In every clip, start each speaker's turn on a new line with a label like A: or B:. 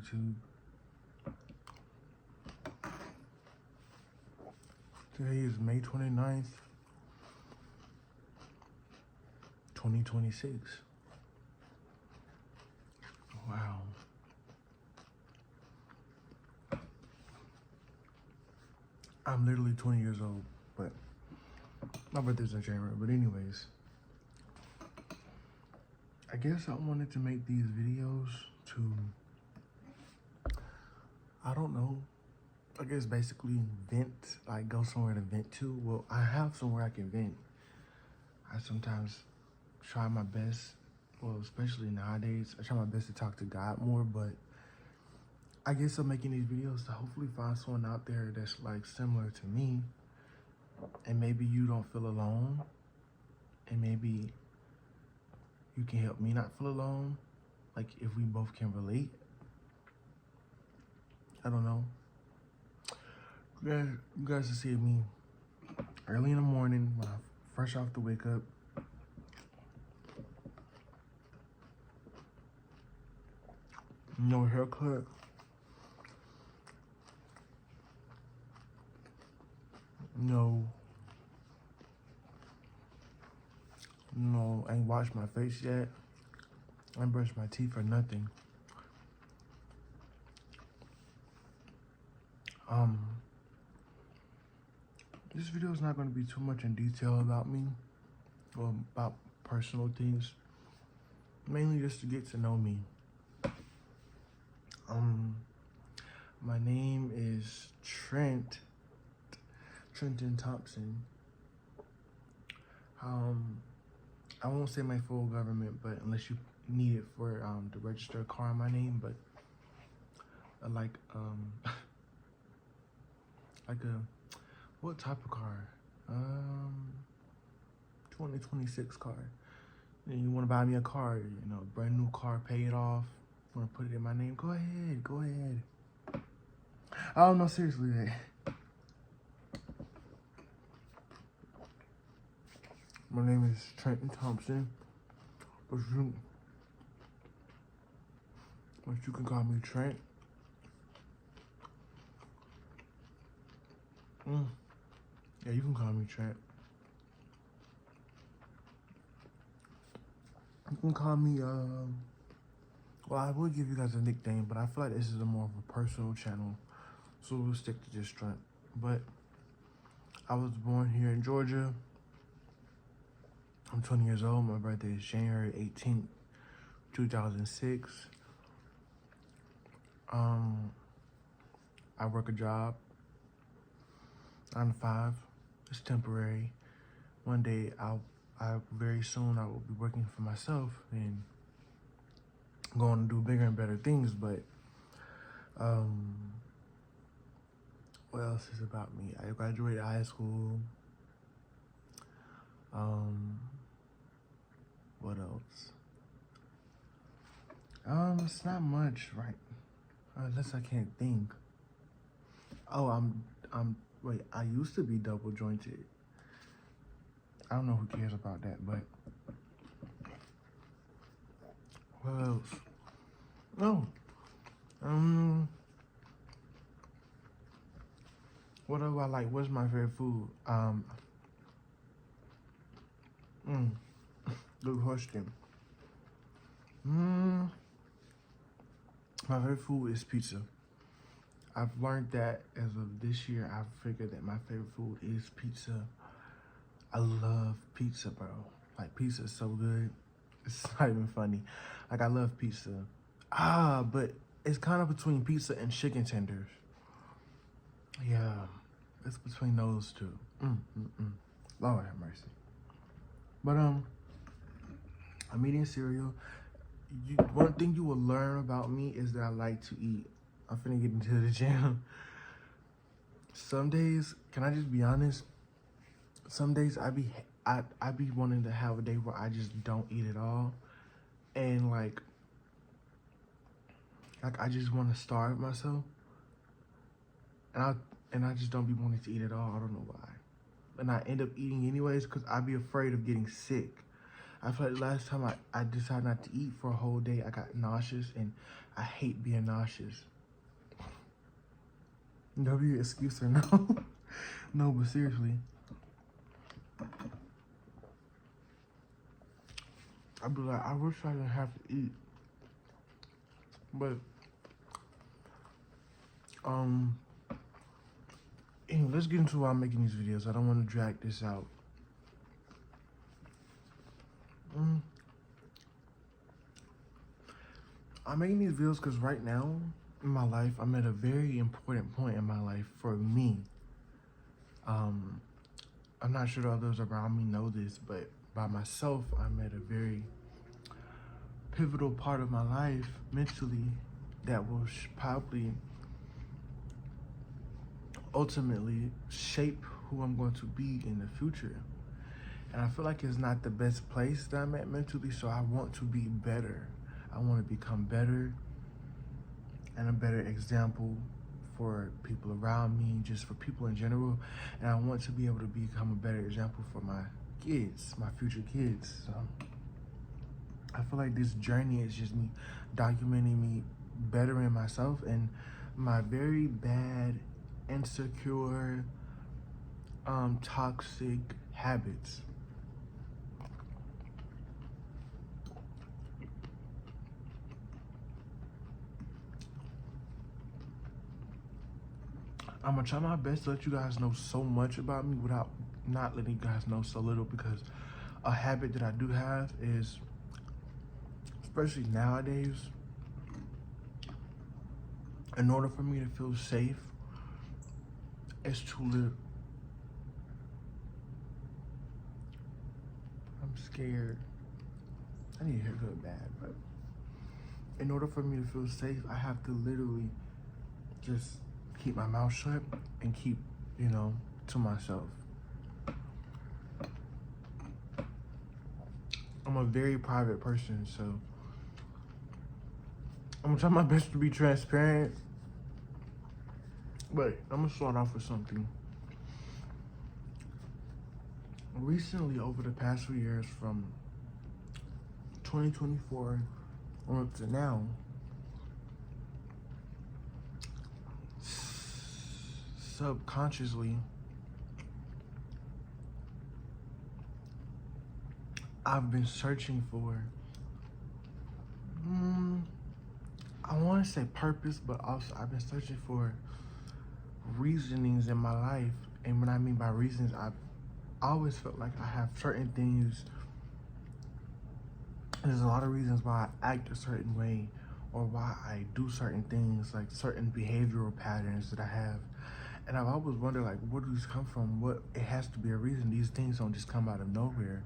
A: YouTube. Today is May 29th, 2026. Wow. I'm literally 20 years old, but my birthday's in January. But anyways, I guess I wanted to make these videos to, I don't know, I guess basically vent, like go somewhere to vent to. Well, I have somewhere I can vent. I sometimes try my best, well, especially nowadays, I try my best to talk to God more, but I guess I'm making these videos to hopefully find someone out there that's like similar to me, and maybe you don't feel alone, and maybe you can help me not feel alone, like if we both can relate. I don't know. You guys will see me early in the morning when I'm fresh off the wake up. No haircut. No, I ain't washed my face yet. I ain't brushed my teeth or nothing. This video is not going to be too much in detail about me or about personal things. Mainly just to get to know me. My name is Trenton Thompson. I won't say my full government, but unless you need it for to register a car in my name, but what type of car? 2026 car. And you want to buy me a car, you know, brand new car, pay it off. Want to put it in my name? Go ahead. Oh no, seriously, my name is Trenton Thompson, but you can call me Trent. Yeah, you can call me Trent. You can call me, well, I will give you guys a nickname, but I feel like this is a more of a personal channel, so we'll stick to just Trent. But I was born here in Georgia. I'm 20 years old. My birthday is January 18th, 2006. I work a job, 9 to 5. It's temporary. One day, very soon, I will be working for myself and going to do bigger and better things. But what else is about me? I graduated high school. What else? It's not much, right? Unless I can't think. Oh, wait, I used to be double jointed. I don't know who cares about that, but what else? No. What do I like? What's my favorite food? Good question. My favorite food is pizza. I've learned that as of this year. I've figured that my favorite food is pizza. I love pizza, bro. Like, pizza is so good. It's not even funny. Like, I love pizza. But it's kind of between pizza and chicken tenders. Yeah, it's between those two. Lord have mercy. But I'm eating cereal. One thing you will learn about me is that I like to eat. I'm finna get into the gym. Some days, can I just be honest? Some days I be wanting to have a day where I just don't eat at all, and like I just want to starve myself, and I just don't be wanting to eat at all. I don't know why, and I end up eating anyways because I be afraid of getting sick. I feel like the last time I decided not to eat for a whole day, I got nauseous, and I hate being nauseous. W excuse or no? No, but seriously. I'd be like, I wish I didn't have to eat. But, anyway, let's get into why I'm making these videos. I don't want to drag this out. I'm making these videos because right now in my life, I'm at a very important point in my life for me. I'm not sure the others around me know this, but by myself, I'm at a very pivotal part of my life mentally that will probably ultimately shape who I'm going to be in the future. And I feel like it's not the best place that I'm at mentally, so I want to be better. I want to become better and a better example for people around me, just for people in general. And I want to be able to become a better example for my kids, my future kids. So I feel like this journey is just me documenting me bettering myself and my very bad, insecure, toxic habits. I'm gonna try my best to let you guys know so much about me without not letting you guys know so little, because a habit that I do have is, especially nowadays, in order for me to feel safe, is to live. I'm scared. I need a haircut bad, but in order for me to feel safe, I have to literally just keep my mouth shut and keep, to myself. I'm a very private person, so I'm gonna try my best to be transparent, but I'm gonna start off with something. Recently, over the past few years, from 2024 on up to now, subconsciously, I've been searching for, I want to say purpose, but also I've been searching for reasonings in my life. And what I mean by reasons, I've always felt like I have certain things. There's a lot of reasons why I act a certain way or why I do certain things, like certain behavioral patterns that I have. And I've always wondered, like, where do these come from? It has to be a reason. These things don't just come out of nowhere.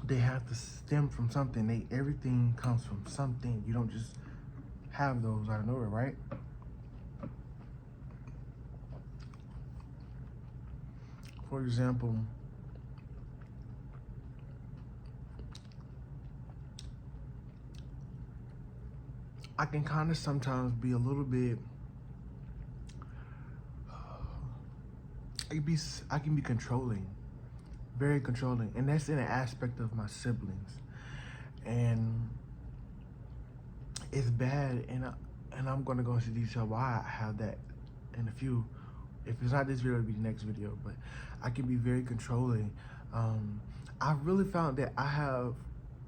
A: They have to stem from something. Everything comes from something. You don't just have those out of nowhere, right? For example, I can kind of sometimes be a little bit, I can be controlling, very controlling, and that's in an aspect of my siblings, and it's bad. And I'm gonna go into detail why I have that in a few. If it's not this video, it'll be the next video. But I can be very controlling. I really found that I have,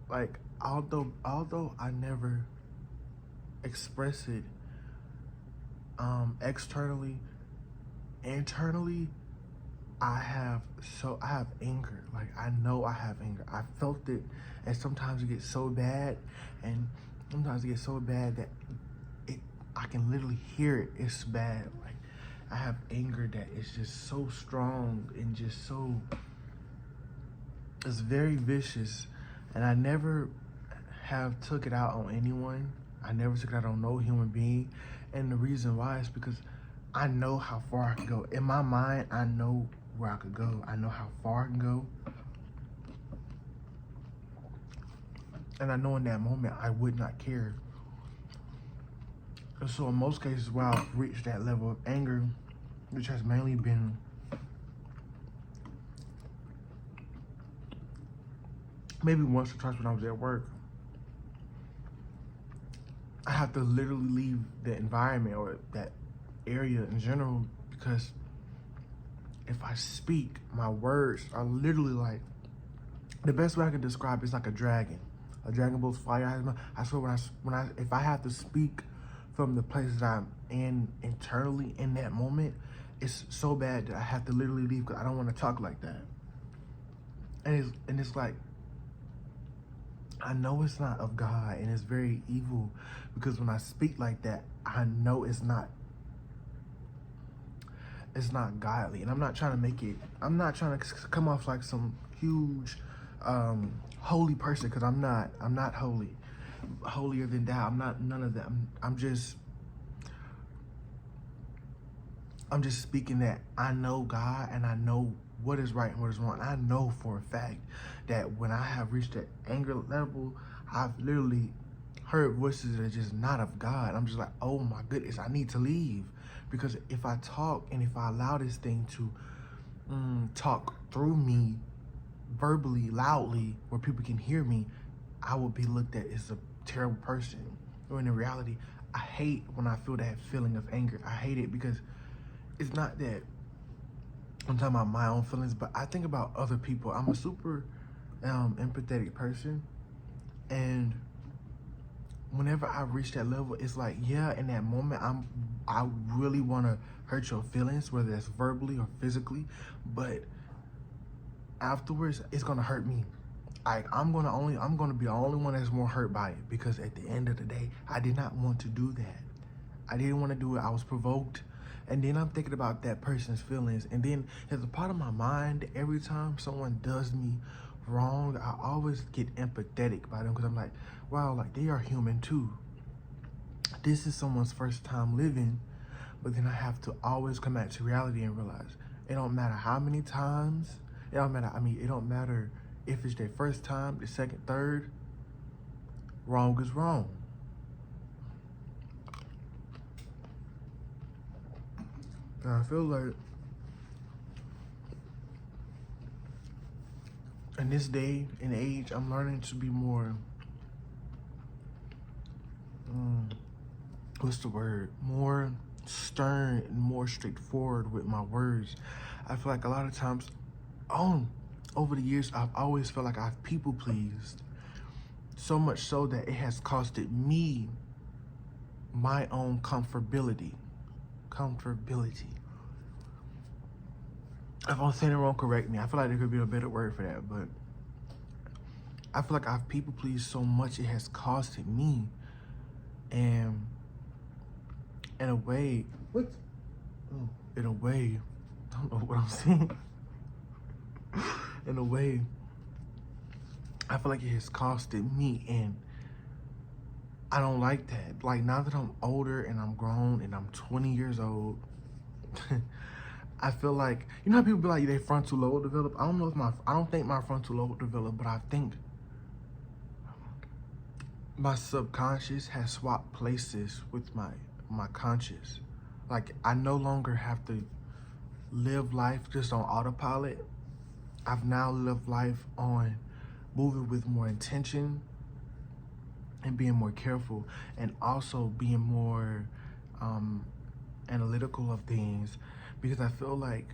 A: like, although I never express it externally, internally, I have anger. Like, I know I have anger. I felt it, and sometimes it gets so bad, and sometimes it gets so bad that I can literally hear it. It's bad. Like, I have anger that is just so strong and just so, it's very vicious, and I never have took it out on anyone. I never took it out on no human being, and the reason why is because I know how far I can go. In my mind, I know where I could go. I know how far I can go. And I know in that moment, I would not care. And so in most cases where I've reached that level of anger, which has mainly been maybe once or twice when I was at work, I have to literally leave the environment or that area in general, because if I speak, my words are literally like, the best way I can describe it is like a dragon. A dragon blows fire. I swear if I have to speak from the place that I'm in internally in that moment, it's so bad that I have to literally leave because I don't want to talk like that. And it's like, I know it's not of God, and it's very evil, because when I speak like that, I know it's not godly. And I'm not trying to come off like some huge holy person, because I'm not holy, holier than thou. I'm not none of that. I'm just speaking that I know God, and I know what is right and what is wrong. I know for a fact that when I have reached that anger level, I've literally heard voices that are just not of God. I'm just like, oh my goodness, I need to leave. Because if I talk and if I allow this thing to talk through me verbally, loudly, where people can hear me, I will be looked at as a terrible person. When in reality, I hate when I feel that feeling of anger. I hate it because it's not that I'm talking about my own feelings, but I think about other people. I'm a super empathetic person, and whenever I reach that level, it's like, yeah, in that moment, I really want to hurt your feelings, whether that's verbally or physically, but afterwards, it's gonna hurt me. Like, I'm gonna be the only one that's more hurt by it, because at the end of the day, I did not want to do that. I didn't want to do it. I was provoked. And then I'm thinking about that person's feelings. And then there's a part of my mind, every time someone does me wrong, I always get empathetic by them, because I'm like, wow, like, they are human too. This is someone's first time living, but then I have to always come back to reality and realize it don't matter how many times, it don't matter if it's their first time, the second, third, wrong is wrong. And I feel like in this day and age, I'm learning to be more, more stern and more straightforward with my words. I feel like a lot of times, over the years, I've always felt like I've people pleased. So much so that it has costed me my own comfortability. If I'm saying it wrong, correct me. I feel like there could be a better word for that, but I feel like I've people pleased so much it has costed me. And in a way, I don't know what I'm saying. In a way, I feel like it has costed me, and I don't like that. Like, now that I'm older and I'm grown and I'm 20 years old, I feel like, you know how people be like, they frontal lobe developed? I don't think my frontal lobe developed, but I think my subconscious has swapped places with my conscious. Like, I no longer have to live life just on autopilot. I've now lived life on moving with more intention and being more careful, and also being more analytical of things, because I feel like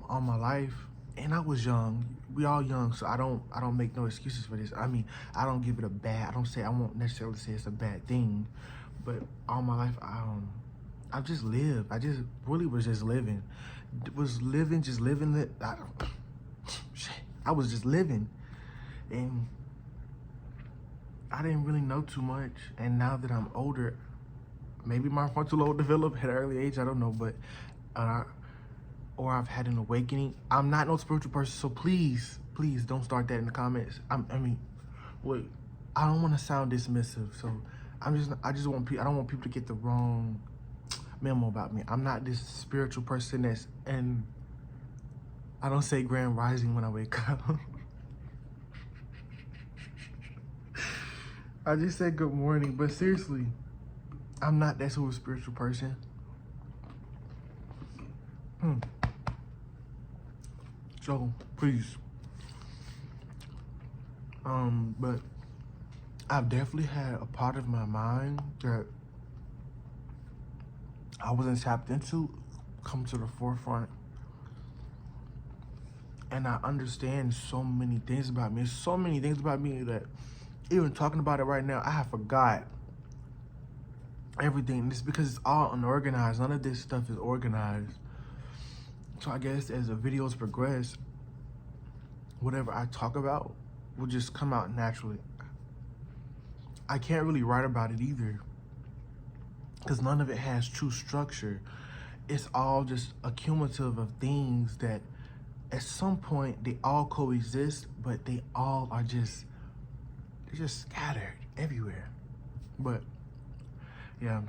A: all my life, and I was young, we all young, so I don't make no excuses for this. I mean, I don't give it I won't necessarily say it's a bad thing, but all my life, I just lived. I just really was just living. I was just living, and I didn't really know too much. And now that I'm older, maybe my frontal lobe developed at an early age, I don't know, but or I've had an awakening. I'm not no spiritual person, so please don't start that in the comments. I don't want to sound dismissive, so I don't want people to get the wrong memo about me. I'm not this spiritual person and I don't say grand rising when I wake up. I just said good morning, but seriously, I'm not that sort of spiritual person. So please, But I've definitely had a part of my mind that I wasn't tapped into come to the forefront. And I understand so many things about me. So many things about me that even talking about it right now, I have forgot everything. It's because it's all unorganized. None of this stuff is organized. So I guess as the videos progress, whatever I talk about will just come out naturally. I can't really write about it either because none of it has true structure. It's all just a cumulative of things that at some point they all coexist, but they all are just, they're just scattered everywhere. But yeah,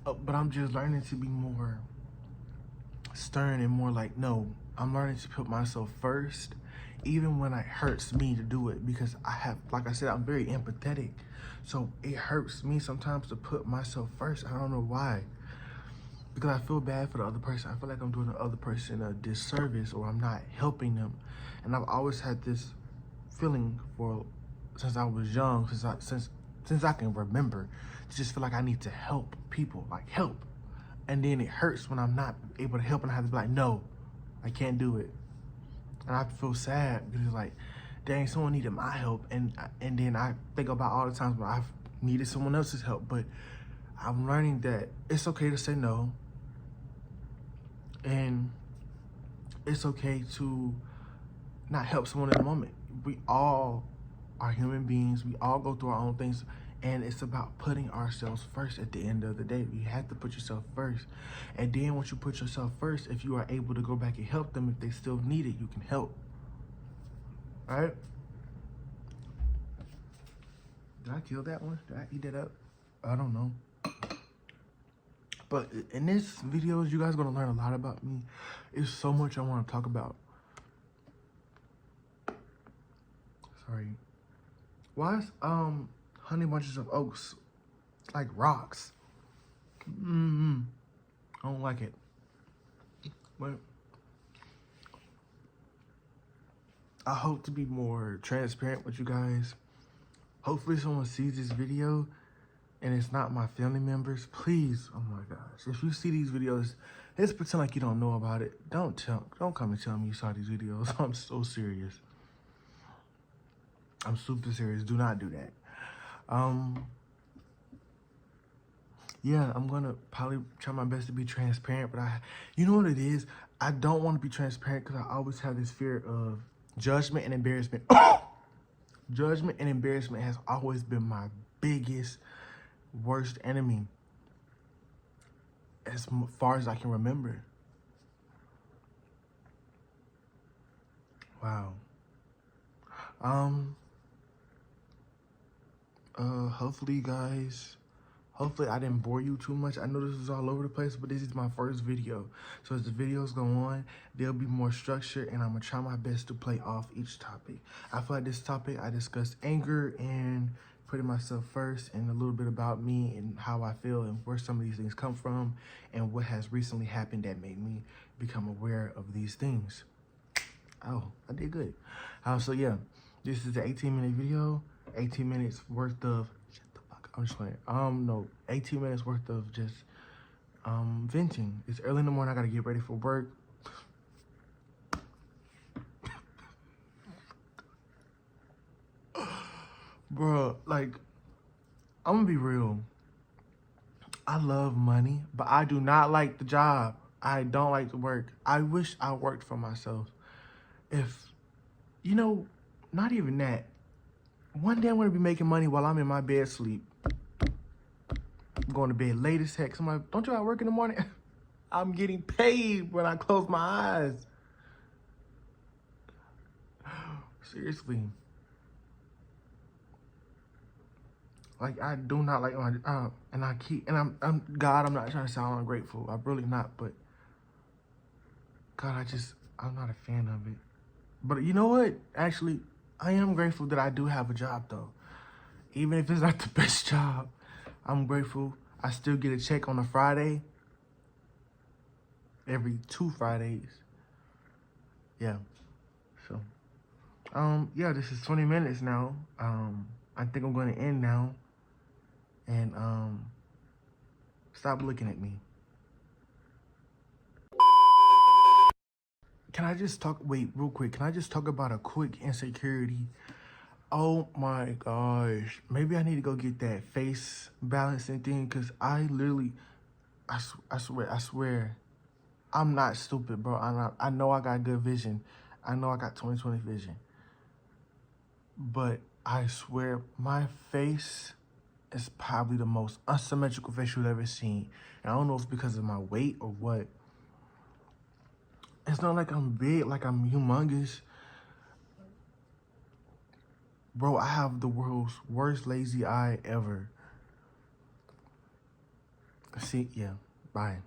A: but I'm just learning to be more stern and more like, no, I'm learning to put myself first, even when it hurts me to do it, because I have, like I said, I'm very empathetic. So it hurts me sometimes to put myself first. I don't know why. Because I feel bad for the other person. I feel like I'm doing the other person a disservice or I'm not helping them. And I've always had this feeling since I was young, since I can remember, to just feel like I need to help people, like help. And then it hurts when I'm not able to help and I have to be like, no, I can't do it. And I feel sad because it's like, dang, someone needed my help. And then I think about all the times where I've needed someone else's help. But I'm learning that it's okay to say no. And it's okay to not help someone in the moment. We all are human beings. We all go through our own things. And it's about putting ourselves first at the end of the day. You have to put yourself first. And then once you put yourself first, if you are able to go back and help them, if they still need it, you can help. All right? Did I kill that one? Did I eat that up? I don't know. But in this video, you guys are going to learn a lot about me. There's so much I want to talk about. Sorry. Why is Honey Bunches of Oats like rocks? I don't like it. But I hope to be more transparent with you guys. Hopefully someone sees this video and it's not my family members. Please, oh my gosh, if you see these videos, just pretend like you don't know about it. Don't come and tell me you saw these videos. I'm so serious. I'm super serious. Do not do that. Yeah, I'm gonna probably try my best to be transparent, but you know what it is? I don't want to be transparent because I always have this fear of judgment and embarrassment. Judgment and embarrassment has always been my biggest, worst enemy as far as I can remember. Wow. Hopefully guys, hopefully I didn't bore you too much. I know this is all over the place, but this is my first video. So as the videos go on, there'll be more structure and I'm gonna try my best to play off each topic. I feel like this topic, I discussed anger and putting myself first and a little bit about me and how I feel and where some of these things come from and what has recently happened that made me become aware of these things. Oh, I did good. So yeah, this is the 18-minute video, 18 minutes worth of, shut the fuck up, I'm just playing. No, 18 minutes worth of just venting. It's early in the morning, I gotta get ready for work. Bro, like, I'm gonna be real. I love money, but I do not like the job. I don't like to work. I wish I worked for myself. If, you know, not even that. One day I'm gonna be making money while I'm in my bed sleep. I'm going to bed late as heck. Somebody, don't you work in the morning? I'm getting paid when I close my eyes. Seriously. Like, I do not like my job. And I'm God, I'm not trying to sound ungrateful. I'm really not, but God, I'm not a fan of it. But you know what? Actually, I am grateful that I do have a job, though. Even if it's not the best job, I'm grateful. I still get a check on a Friday. Every 2 Fridays. Yeah. So, Yeah, this is 20 minutes now. I think I'm going to end now. And, stop looking at me. Can I just talk? Wait, real quick. Can I just talk about a quick insecurity? Oh my gosh. Maybe I need to go get that face balancing thing because I literally, I swear, I'm not stupid, bro. I know I got good vision. I know I got 20/20 vision. But I swear, my face is probably the most unsymmetrical face you've ever seen. And I don't know if it's because of my weight or what. It's not like I'm big, like I'm humongous. Bro, I have the world's worst lazy eye ever. See, yeah, bye.